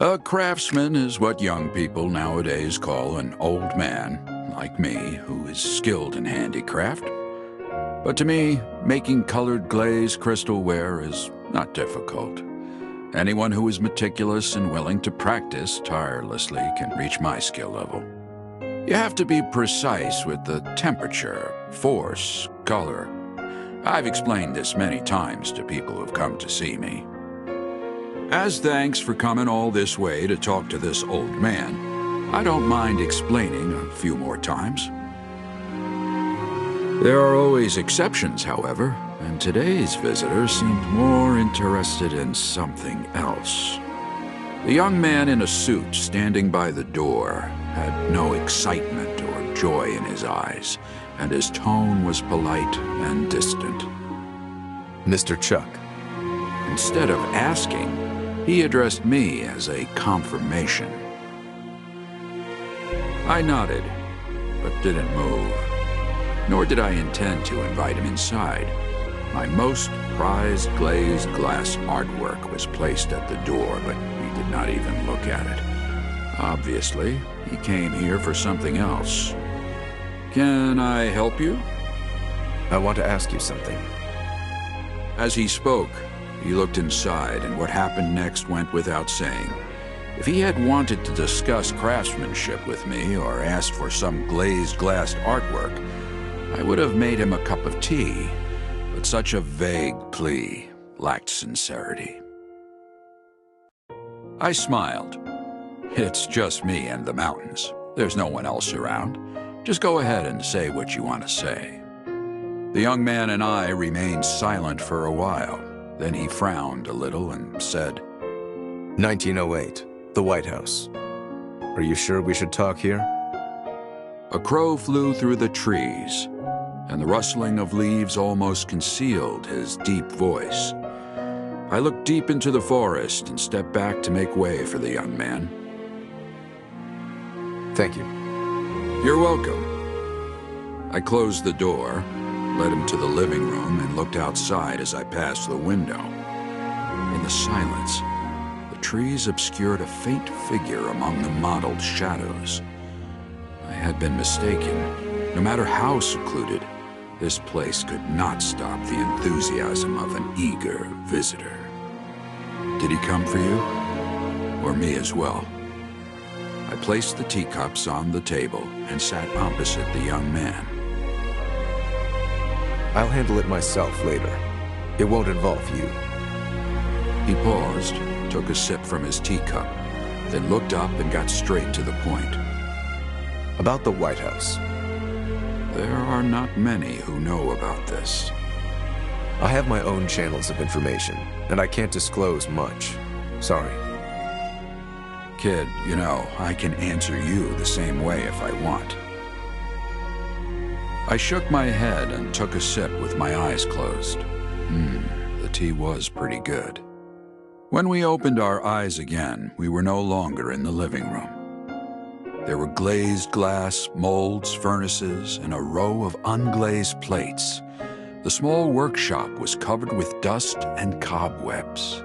A craftsman is what young people nowadays call an old man, like me, who is skilled in handicraft. But to me, making colored glaze crystalware is not difficult. Anyone who is meticulous and willing to practice tirelessly can reach my skill level. You have to be precise with the temperature, force, color. I've explained this many times to people who've come to see me. As thanks for coming all this way to talk to this old man, I don't mind explaining a few more times. There are always exceptions, however, and today's visitor seemed more interested in something else. The young man in a suit standing by the door had no excitement or joy in his eyes, and his tone was polite and distant. Mr. Chuck. Instead of asking, he addressed me as a confirmation. I nodded, but didn't move. Nor did I intend to invite him inside. My most prized glazed glass artwork was placed at the door, but he did not even look at it. Obviously, he came here for something else. Can I help you? I want to ask you something. As he spoke, he looked inside, and what happened next went without saying. If he had wanted to discuss craftsmanship with me or asked for some glazed glass artwork, I would have made him a cup of tea, but such a vague plea lacked sincerity. I smiled. It's just me and the mountains. There's no one else around. Just go ahead and say what you want to say. The young man and I remained silent for a while. Then he frowned a little and said, 1908, the White House. Are you sure we should talk here? A crow flew through the trees, and the rustling of leaves almost concealed his deep voice. I looked deep into the forest and stepped back to make way for the young man. Thank you. You're welcome. I closed the door, led him to the living room, and looked outside as I passed the window. In the silence, the trees obscured a faint figure among the mottled shadows. I had been mistaken. No matter how secluded, this place could not stop the enthusiasm of an eager visitor. Did he come for you? Or me as well? I placed the teacups on the table and sat opposite the young man. I'll handle it myself later. It won't involve you. He paused, took a sip from his teacup, then looked up and got straight to the point. About the White House. There are not many who know about this. I have my own channels of information, and I can't disclose much. Sorry. Kid, you know, I can answer you the same way if I want. I shook my head and took a sip with my eyes closed. The tea was pretty good. When we opened our eyes again, we were no longer in the living room. There were glazed glass, molds, furnaces, and a row of unglazed plates. The small workshop was covered with dust and cobwebs.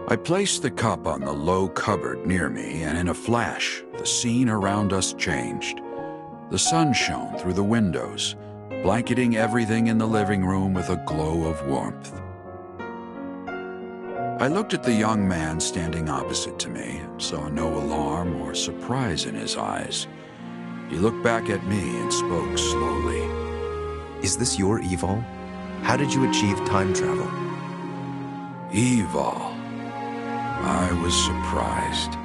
I placed the cup on the low cupboard near me, and in a flash, the scene around us changed. The sun shone through the windows, blanketing everything in the living room with a glow of warmth. I looked at the young man standing opposite to me and saw no alarm or surprise in his eyes. He looked back at me and spoke slowly. Is this your Evol? How did you achieve time travel? Evol. I was surprised.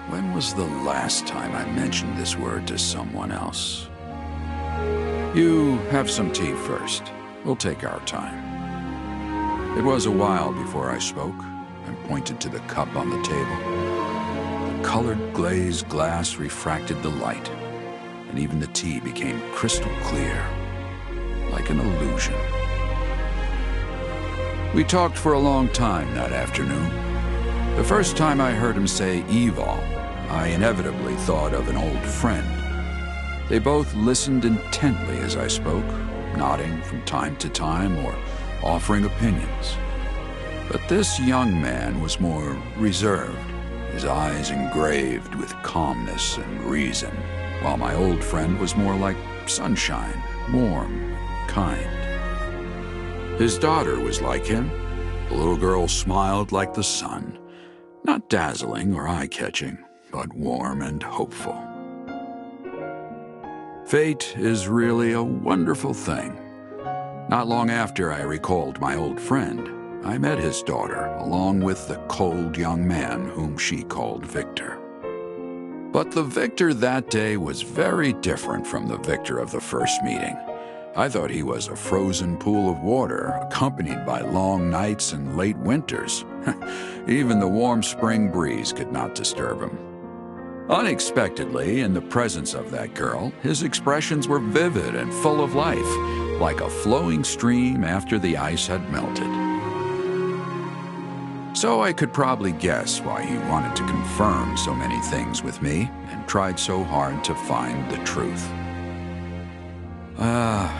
When was the last time I mentioned this word to someone else? You have some tea first. We'll take our time. It was a while before I spoke and pointed to the cup on the table. The colored glazed glass refracted the light, and even the tea became crystal clear, like an illusion. We talked for a long time that afternoon. The first time I heard him say Evol, I inevitably thought of an old friend. They both listened intently as I spoke, nodding from time to time or offering opinions. But this young man was more reserved. his eyes engraved with calmness and reason, while my old friend was more like sunshine, warm, kind. His daughter was like him. The little girl smiled like the sun, not dazzling or eye-catching, but warm and hopeful. Fate is really a wonderful thing. Not long after I recalled my old friend, I met his daughter, along with the cold young man whom she called Victor. But the Victor that day was very different from the Victor of the first meeting. I thought he was a frozen pool of water, accompanied by long nights and late winters. Even the warm spring breeze could not disturb him. Unexpectedly, in the presence of that girl, his expressions were vivid and full of life, like a flowing stream after the ice had melted. So I could probably guess why he wanted to confirm so many things with me and tried so hard to find the truth.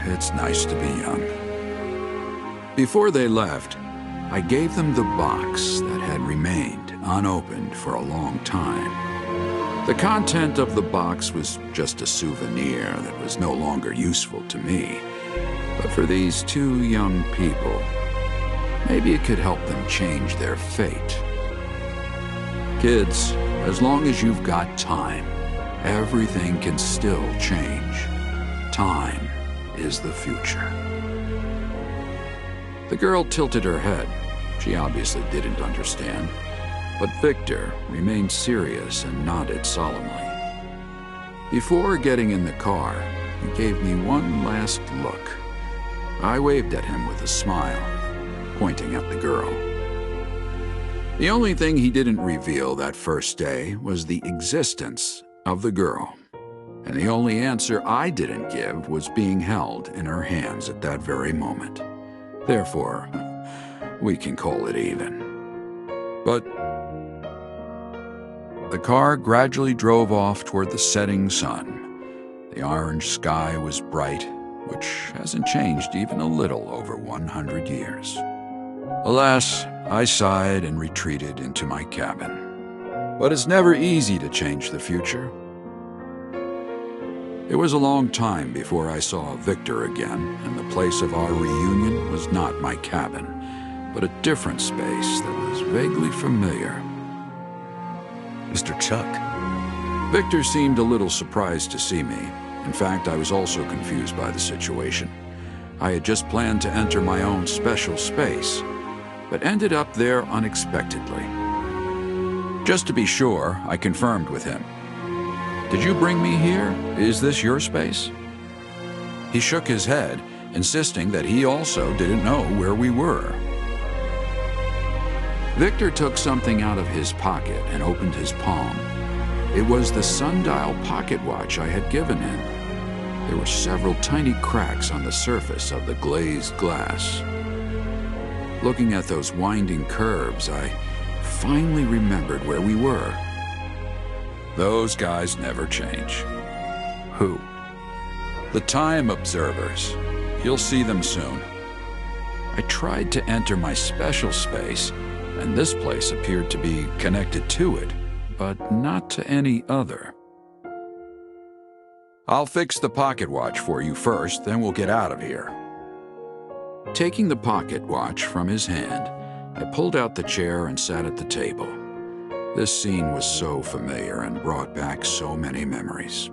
It's nice to be young. Before they left, I gave them the box that had remained unopened for a long time. The content of the box was just a souvenir that was no longer useful to me. But for these two young people, maybe it could help them change their fate. Kids, as long as you've got time, everything can still change. Time is the future. The girl tilted her head. She obviously didn't understand. But Victor remained serious and nodded solemnly. Before getting in the car, he gave me one last look. I waved at him with a smile, pointing at the girl. The only thing he didn't reveal that first day was the existence of the girl. And the only answer I didn't give was being held in her hands at that very moment. Therefore, we can call it even. But the car gradually drove off toward the setting sun. The orange sky was bright, which hasn't changed even a little over 100 years. Alas, I sighed and retreated into my cabin. But it's never easy to change the future. It was a long time before I saw Victor again, and the place of our reunion was not my cabin, but a different space that was vaguely familiar. Mr. Chuck. Victor seemed a little surprised to see me. In fact, I was also confused by the situation. I had just planned to enter my own special space, but ended up there unexpectedly. Just to be sure, I confirmed with him. "Did you bring me here? Is this your space?" He shook his head, insisting that he also didn't know where we were. Victor took something out of his pocket and opened his palm. It was the sundial pocket watch I had given him. There were several tiny cracks on the surface of the glazed glass. Looking at those winding curves, I finally remembered where we were. Those guys never change. Who? The time observers. You'll see them soon. I tried to enter my special space, and this place appeared to be connected to it, but not to any other. "I'll fix the pocket watch for you first, then we'll get out of here." Taking the pocket watch from his hand, I pulled out the chair and sat at the table. This scene was so familiar and brought back so many memories.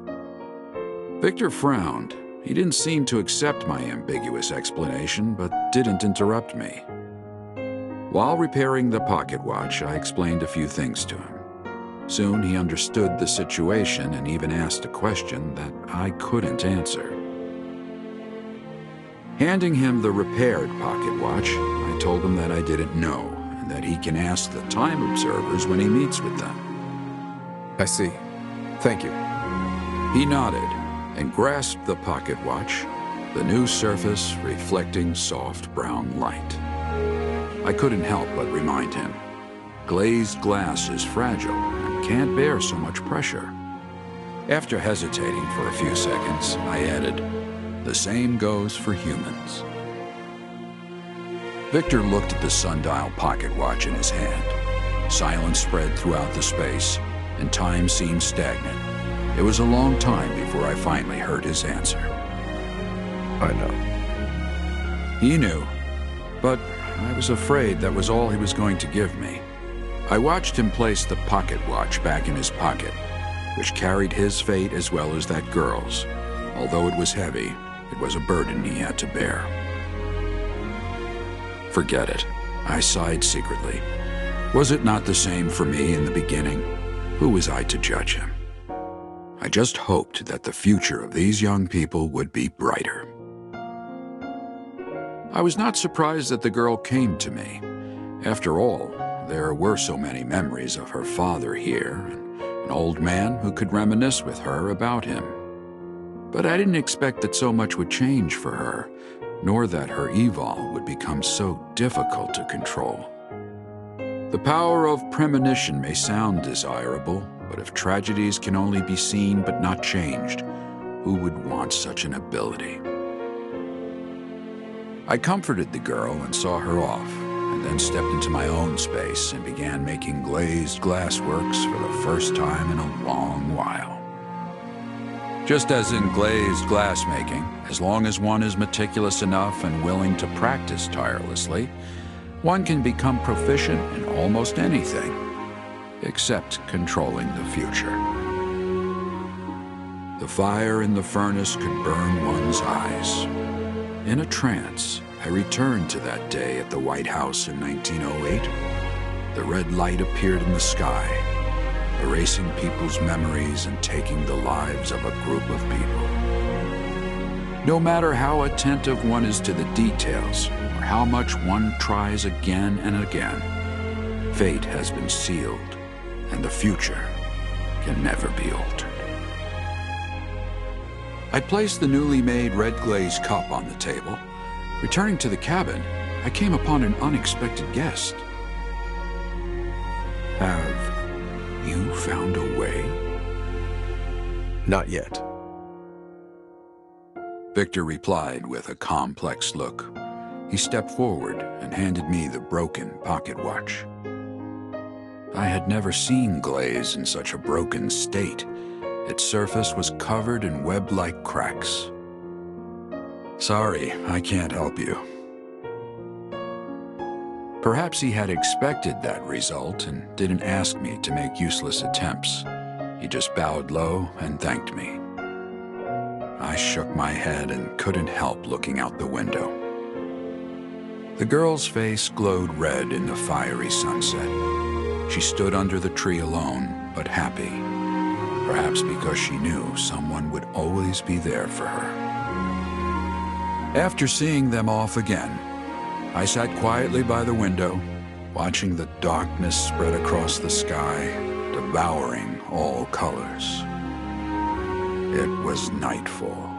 Victor frowned. He didn't seem to accept my ambiguous explanation, but didn't interrupt me. While repairing the pocket watch, I explained a few things to him. Soon he understood the situation and even asked a question that I couldn't answer. Handing him the repaired pocket watch, I told him that I didn't know and that he can ask the time observers when he meets with them. I see. Thank you. He nodded and grasped the pocket watch, the new surface reflecting soft brown light. I couldn't help but remind him. Glazed glass is fragile and can't bear so much pressure. After hesitating for a few seconds, I added, "The same goes for humans." Victor looked at the sundial pocket watch in his hand. Silence spread throughout the space, and time seemed stagnant. It was a long time before I finally heard his answer. I know. He knew, but I was afraid that was all he was going to give me. I watched him place the pocket watch back in his pocket, which carried his fate as well as that girl's. Although it was heavy, it was a burden he had to bear. Forget it, I sighed secretly. Was it not the same for me in the beginning? Who was I to judge him? I just hoped that the future of these young people would be brighter. I was not surprised that the girl came to me. After all, there were so many memories of her father here, and an old man who could reminisce with her about him. But I didn't expect that so much would change for her, nor that her evil would become so difficult to control. The power of premonition may sound desirable, but if tragedies can only be seen but not changed, who would want such an ability? I comforted the girl and saw her off, and then stepped into my own space and began making glazed glassworks for the first time in a long while. Just as in glazed glassmaking, as long as one is meticulous enough and willing to practice tirelessly, one can become proficient in almost anything, except controlling the future. The fire in the furnace could burn one's eyes. In a trance, I returned to that day at the White House in 1908. The red light appeared in the sky, erasing people's memories and taking the lives of a group of people. No matter how attentive one is to the details, or how much one tries again and again, fate has been sealed, and the future can never be altered. I placed the newly made red glazed cup on the table. Returning to the cabin, I came upon an unexpected guest. Have you found a way? Not yet. Victor replied with a complex look. He stepped forward and handed me the broken pocket watch. I had never seen glaze in such a broken state. Its surface was covered in web-like cracks. Sorry, I can't help you. Perhaps he had expected that result and didn't ask me to make useless attempts. He just bowed low and thanked me. I shook my head and couldn't help looking out the window. The girl's face glowed red in the fiery sunset. She stood under the tree alone, but happy. Perhaps because she knew someone would always be there for her. After seeing them off again, I sat quietly by the window, watching the darkness spread across the sky, devouring all colors. It was nightfall.